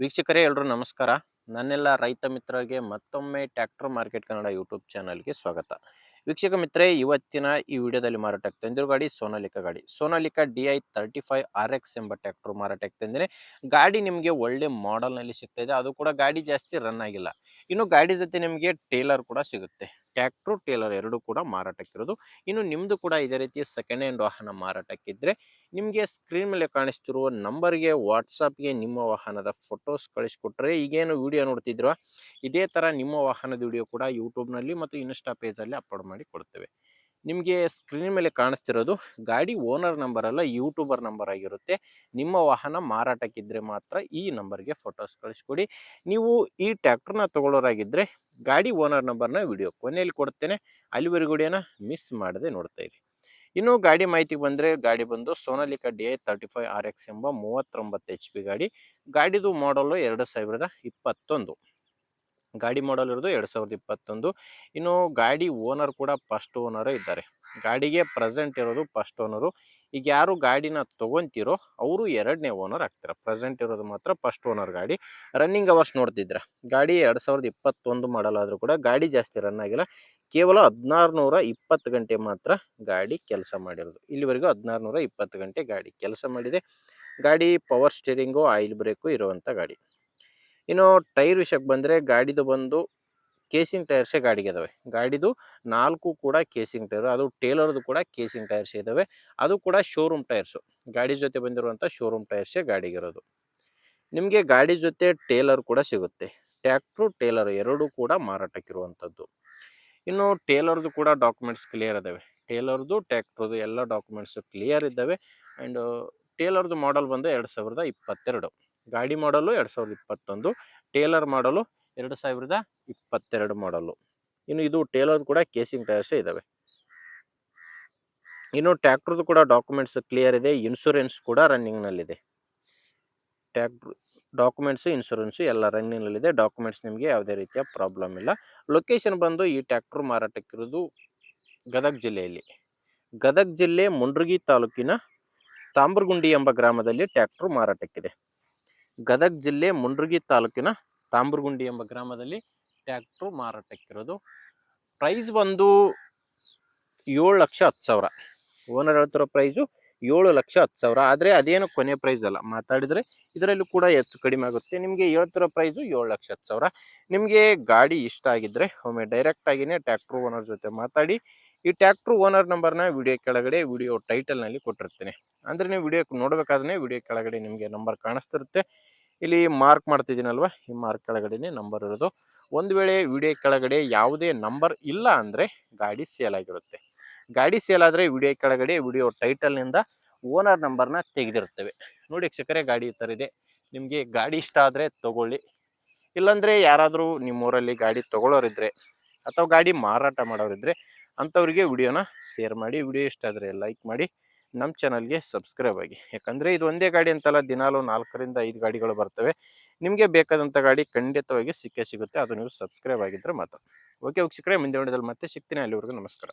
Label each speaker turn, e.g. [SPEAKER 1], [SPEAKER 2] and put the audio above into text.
[SPEAKER 1] ವೀಕ್ಷಕರೇ ಎಲ್ಲರೂ ನಮಸ್ಕಾರ. ನನ್ನೆಲ್ಲ ರೈತ ಮಿತ್ರರಿಗೆ ಮತ್ತೊಮ್ಮೆ ಟ್ರ್ಯಾಕ್ಟರ್ ಮಾರ್ಕೆಟ್ ಕನ್ನಡ ಯೂಟ್ಯೂಬ್ ಚಾನಲ್ಗೆ ಸ್ವಾಗತ. ವೀಕ್ಷಕ ಮಿತ್ರರೇ, ಇವತ್ತಿನ ಈ ವಿಡಿಯೋದಲ್ಲಿ ಮಾರಾಟಕ್ಕೆ ತಂದಿರೋ ಗಾಡಿ ಸೋನಾಲಿಕಾ DI35 RX ಎಂಬ ಟ್ರ್ಯಾಕ್ಟರ್ ಮಾರಾಟಕ್ಕೆ ತಂದಿದೆ. ಗಾಡಿ ನಿಮಗೆ ಒಳ್ಳೆ ಮಾಡೆಲ್ನಲ್ಲಿ ಸಿಗ್ತಾ ಇದೆ. ಅದು ಕೂಡ ಗಾಡಿ ಜಾಸ್ತಿ ರನ್ ಆಗಿಲ್ಲ. ಇನ್ನು ಗಾಡಿ ಜೊತೆ ನಿಮಗೆ ಟೇಲರ್ ಕೂಡ ಸಿಗುತ್ತೆ. ಟ್ರ್ಯಾಕ್ಟರ್ ಟೇಲರ್ ಎರಡು ಕೂಡ ಮಾರಾಟಕ್ಕಿರೋದು. ಇನ್ನು ನಿಮ್ಮದು ಕೂಡ ಇದೇ ರೀತಿ ಸೆಕೆಂಡ್ ಹ್ಯಾಂಡ್ ವಾಹನ ಮಾರಾಟಕ್ಕಿದ್ರೆ ನಿಮಗೆ ಸ್ಕ್ರೀನ್ ಮೇಲೆ ಕಾಣಿಸ್ತಿರುವ ನಂಬರ್ಗೆ ವಾಟ್ಸಪ್ಗೆ ನಿಮ್ಮ ವಾಹನದ ಫೋಟೋಸ್ ಕಳಿಸ್ಕೊಟ್ರೆ, ಈಗೇನು ವಿಡಿಯೋ ನೋಡ್ತಿದ್ರು ಇದೇ ಥರ ನಿಮ್ಮ ವಾಹನದ ವಿಡಿಯೋ ಕೂಡ ಯೂಟ್ಯೂಬ್ನಲ್ಲಿ ಮತ್ತು ಇನ್ಸ್ಟಾ ಪೇಜಲ್ಲಿ ಅಪ್ಲೋಡ್ ಮಾಡಿ ಕೊಡ್ತೇವೆ. ನಿಮಗೆ ಸ್ಕ್ರೀನ್ ಮೇಲೆ ಕಾಣಿಸ್ತಿರೋದು ಗಾಡಿ ಓನರ್ ನಂಬರ್ ಅಲ್ಲ, ಯೂಟ್ಯೂಬರ್ ನಂಬರ್ ಆಗಿರುತ್ತೆ. ನಿಮ್ಮ ವಾಹನ ಮಾರಾಟಕ್ಕಿದ್ರೆ ಮಾತ್ರ ಈ ನಂಬರ್ಗೆ ಫೋಟೋಸ್ ಕಳಿಸ್ಕೊಡಿ. ನೀವು ಈ ಟ್ರ್ಯಾಕ್ಟರ್ನ ತಗೊಳ್ಳೋರಾಗಿದ್ದರೆ ಗಾಡಿ ಓನರ್ ನಂಬರ್ನ ವಿಡಿಯೋ ಕೊನೆಯಲ್ಲಿ ಕೊಡ್ತೇನೆ. ಅಲ್ಲಿವರೆಗೂ ವಿಡಿಯೋನ ಮಿಸ್ ಮಾಡದೆ ನೋಡ್ತಾ ಇರಿ. ಇನ್ನು ಗಾಡಿ ಮಾಹಿತಿಗೆ ಬಂದರೆ, ಗಾಡಿ ಬಂದು ಸೋನಾಲಿಕಾ DI35 RX ಎಂಬ 39 HP ಗಾಡಿ. ಗಾಡಿದು ಮಾಡಲು 2021. ಗಾಡಿ ಮಾಡಲ್ ಇರೋದು 2021. ಇನ್ನು ಗಾಡಿ ಓನರ್ ಕೂಡ ಫಸ್ಟ್ ಓನರೇ ಇದ್ದಾರೆ. ಗಾಡಿಗೆ ಪ್ರೆಸೆಂಟ್ ಇರೋದು ಫಸ್ಟ್ ಓನರು. ಈಗ ಯಾರು ಗಾಡಿನ ತೊಗೊತಿರೋ ಅವರು ಎರಡನೇ ಓನರ್ ಆಗ್ತಾರೆ. ಪ್ರೆಸೆಂಟ್ ಇರೋದು ಮಾತ್ರ ಫಸ್ಟ್ ಓನರ್ ಗಾಡಿ. ರನ್ನಿಂಗ್ ಅವರ್ಸ್ ನೋಡ್ತಿದ್ರೆ ಗಾಡಿ 2021 ಮಾಡಲ್ ಆದರೂ ಕೂಡ ಗಾಡಿ ಜಾಸ್ತಿ ರನ್ ಆಗಿಲ್ಲ. ಕೇವಲ 1620 ಗಂಟೆ ಮಾತ್ರ ಗಾಡಿ ಕೆಲಸ ಮಾಡಿರೋದು. ಇಲ್ಲಿವರೆಗೂ 1620 ಗಂಟೆ ಗಾಡಿ ಕೆಲಸ ಮಾಡಿದೆ. ಗಾಡಿ ಪವರ್ ಸ್ಟೀರಿಂಗು, ಆಯಿಲ್ ಬ್ರೇಕು ಇರುವಂಥ ಗಾಡಿ. ಇನ್ನು ಟೈರ್ ವಿಷಯಕ್ಕೆ ಬಂದರೆ, ಗಾಡಿದು ಬಂದು ಕೇಸಿಂಗ್ ಟೈರ್ಸೇ ಗಾಡಿಗೆ ಇದಾವೆ. ಗಾಡಿದು 4 ಕೂಡ ಕೇಸಿಂಗ್ ಟೈರು. ಅದು ಟೇಲರ್ದು ಕೂಡ ಕೇಸಿಂಗ್ ಟೈರ್ಸ್ ಇದ್ದಾವೆ. ಅದು ಕೂಡ ಶೋರೂಮ್ ಟೈರ್ಸು. ಗಾಡಿ ಜೊತೆ ಬಂದಿರುವಂಥ ಶೋರೂಮ್ ಟೈರ್ಸೇ ಗಾಡಿಗಿರೋದು. ನಿಮಗೆ ಗಾಡಿ ಜೊತೆ ಟೇಲರ್ ಕೂಡ ಸಿಗುತ್ತೆ. ಟ್ರ್ಯಾಕ್ಟ್ರು ಟೇಲರ್ ಎರಡೂ ಕೂಡ ಮಾರಾಟಕ್ಕಿರುವಂಥದ್ದು. ಇನ್ನು ಟೇಲರ್ದು ಕೂಡ ಡಾಕ್ಯುಮೆಂಟ್ಸ್ ಕ್ಲಿಯರ್ ಇದ್ದಾವೆ. ಟೇಲರ್ದು ಟ್ರ್ಯಾಕ್ಟ್ರದು ಎಲ್ಲ ಡಾಕ್ಯುಮೆಂಟ್ಸು ಕ್ಲಿಯರ್ ಇದ್ದಾವೆ. ಆ್ಯಂಡ್ ಟೇಲರ್ದು ಮಾಡಲ್ ಬಂದು 2022. ಗಾಡಿ ಮಾಡಲು 2021. ಟೇಲರ್ ಮಾಡಲು 2022 ಮಾಡಲು. ಇನ್ನು ಇದು ಟೇಲರ್ ಕೂಡ ಕೇಸಿಂಗ್ ಟೈರ್ಸೇ ಇದ್ದಾವೆ. ಇನ್ನು ಟ್ರ್ಯಾಕ್ಟರ್ದು ಕೂಡ ಡಾಕ್ಯುಮೆಂಟ್ಸ್ ಕ್ಲಿಯರ್ ಇದೆ. ಇನ್ಶೂರೆನ್ಸ್ ಕೂಡ ರನ್ನಿಂಗ್ನಲ್ಲಿದೆ. ಟ್ರ್ಯಾಕ್ಟ್ರ್ ಡಾಕ್ಯುಮೆಂಟ್ಸು, ಇನ್ಶೂರೆನ್ಸು ಎಲ್ಲ ರನ್ನಿಂಗ್ನಲ್ಲಿದೆ. ಡಾಕ್ಯುಮೆಂಟ್ಸ್ ನಿಮಗೆ ಯಾವುದೇ ರೀತಿಯ ಪ್ರಾಬ್ಲಮ್ ಇಲ್ಲ. ಲೊಕೇಶನ್ ಬಂದು ಈ ಟ್ರ್ಯಾಕ್ಟ್ರ್ ಮಾರಾಟಕ್ಕಿರೋದು ಗದಗ ಜಿಲ್ಲೆಯಲ್ಲಿ. ಗದಗ ಜಿಲ್ಲೆ ಮುಂಡ್ರಗಿ ತಾಲೂಕಿನ ತಾಂಬ್ರಗುಂಡಿ ಎಂಬ ಗ್ರಾಮದಲ್ಲಿ ಟ್ರ್ಯಾಕ್ಟ್ರ್ ಮಾರಾಟಕ್ಕಿದೆ. ಗದಗ ಜಿಲ್ಲೆ ಮುಂಡ್ರಗಿ ತಾಲೂಕಿನ ತಾಂಬ್ರಗುಂಡಿ ಎಂಬ ಗ್ರಾಮದಲ್ಲಿ ಟ್ರ್ಯಾಕ್ಟ್ರು ಮಾರಾಟಕ್ಕಿರೋದು. ಪ್ರೈಸ್ ಬಂದು 7,10,000. ಓನರ್ ಹೇಳ್ತಿರೋ ಪ್ರೈಸು 7,10,000. ಆದರೆ ಅದೇನು ಕೊನೆ ಪ್ರೈಸ್ ಅಲ್ಲ, ಮಾತಾಡಿದರೆ ಇದರಲ್ಲೂ ಕೂಡ ಹೆಚ್ಚು ಕಡಿಮೆ ಆಗುತ್ತೆ. ನಿಮಗೆ ಹೇಳ್ತಿರೋ ಪ್ರೈಸು 7,10,000. ನಿಮಗೆ ಗಾಡಿ ಇಷ್ಟ ಆಗಿದ್ದರೆ ಒಮ್ಮೆ ಡೈರೆಕ್ಟಾಗಿಯೇ ಟ್ರ್ಯಾಕ್ಟ್ರು ಓನರ್ ಜೊತೆ ಮಾತಾಡಿ. ಈ ಟ್ರ್ಯಾಕ್ಟ್ರು ಓನರ್ ನಂಬರ್ನ ವಿಡಿಯೋ ಕೆಳಗಡೆ, ವಿಡಿಯೋ ಟೈಟಲ್ನಲ್ಲಿ ಕೊಟ್ಟಿರ್ತೀನಿ. ಅಂದರೆ ನೀವು ವಿಡಿಯೋ ನೋಡಬೇಕಾದ್ರೆ ವಿಡಿಯೋ ಕೆಳಗಡೆ ನಿಮಗೆ ನಂಬರ್ ಕಾಣಿಸ್ತಿರುತ್ತೆ. ಇಲ್ಲಿ ಮಾರ್ಕ್ ಮಾಡ್ತಿದ್ದೀನಲ್ವ, ಈ ಮಾರ್ಕ್ ಕೆಳಗಡೆನೇ ನಂಬರ್ ಇರೋದು. ಒಂದು ವೇಳೆ ವಿಡಿಯೋ ಕೆಳಗಡೆ ಯಾವುದೇ ನಂಬರ್ ಇಲ್ಲ ಅಂದರೆ ಗಾಡಿ ಸೇಲ್ ಆಗಿರುತ್ತೆ. ಗಾಡಿ ಸೇಲ್ ಆದರೆ ವಿಡಿಯೋ ಕೆಳಗಡೆ, ವಿಡಿಯೋ ಟೈಟಲ್ನಿಂದ ಓನರ್ ನಂಬರ್ನ ತೆಗೆದಿರ್ತೇವೆ. ನೋಡಿ ವೀಕ್ಷಕರೇ, ಗಾಡಿ ಈ ಥರ ಇದೆ. ನಿಮಗೆ ಗಾಡಿ ಇಷ್ಟ ಆದರೆ ತೊಗೊಳ್ಳಿ. ಇಲ್ಲಾಂದರೆ ಯಾರಾದರೂ ನಿಮ್ಮೂರಲ್ಲಿ ಗಾಡಿ ತೊಗೊಳ್ಳೋರಿದ್ದರೆ ಅಥವಾ ಗಾಡಿ ಮಾರಾಟ ಮಾಡೋರಿದ್ದರೆ ಅಂಥವ್ರಿಗೆ ವಿಡಿಯೋನ ಶೇರ್ ಮಾಡಿ. ವಿಡಿಯೋ ಇಷ್ಟ ಆದರೆ ಲೈಕ್ ಮಾಡಿ. ನಮ್ಮ ಚಾನಲ್ಗೆ ಸಬ್ಸ್ಕ್ರೈಬ್ ಆಗಿ. ಯಾಕಂದರೆ ಇದು ಒಂದೇ ಗಾಡಿ ಅಂತಲ್ಲ, ದಿನಾಲು 4ರಿಂದ 5 ಗಾಡಿಗಳು ಬರ್ತವೆ. ನಿಮಗೆ ಬೇಕಾದಂಥ ಗಾಡಿ ಖಂಡಿತವಾಗಿ ಸಿಕ್ಕೇ ಸಿಗುತ್ತೆ. ಅದು ನೀವು ಸಬ್ಸ್ಕ್ರೈಬ್ ಆಗಿದ್ದರೆ ಮಾತ್ರ. ಓಕೆ ವೀಕ್ಷಕರೇ, ಮುಂದೆ ವಿಡಿಯೋದಲ್ಲಿ ಮತ್ತೆ ಸಿಗ್ತೀನಿ. ಅಲ್ಲಿವರೆಗೂ ನಮಸ್ಕಾರ.